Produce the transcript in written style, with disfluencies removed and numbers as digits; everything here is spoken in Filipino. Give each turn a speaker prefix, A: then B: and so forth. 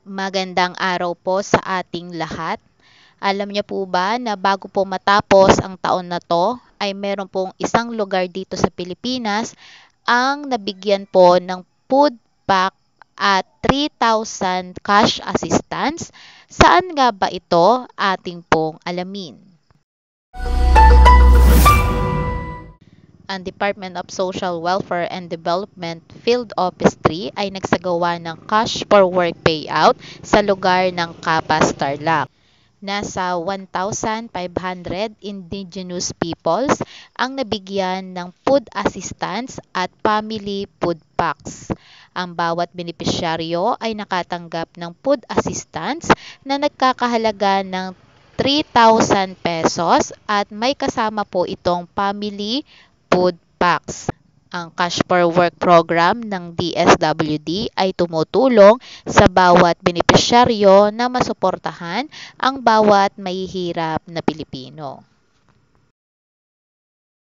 A: Magandang araw po sa ating lahat. Alam niyo po ba na bago po matapos ang taon na to ay meron pong isang lugar dito sa Pilipinas ang nabigyan po ng food pack at 3,000 cash assistance? Saan nga ba ito? Ating pong alamin. Ang Department of Social Welfare and Development Field Office 3 ay nagsagawa ng cash for work payout sa lugar ng Capas, Tarlac. Nasa 1,500 indigenous peoples ang nabigyan ng food assistance at family food packs. Ang bawat benepisyaryo ay nakatanggap ng food assistance na nagkakahalaga ng 3,000 pesos at may kasama po itong family food packs. Ang Cash for Work program ng DSWD ay tumutulong sa bawat benepisyaryo na masuportahan ang bawat mahihirap na Pilipino.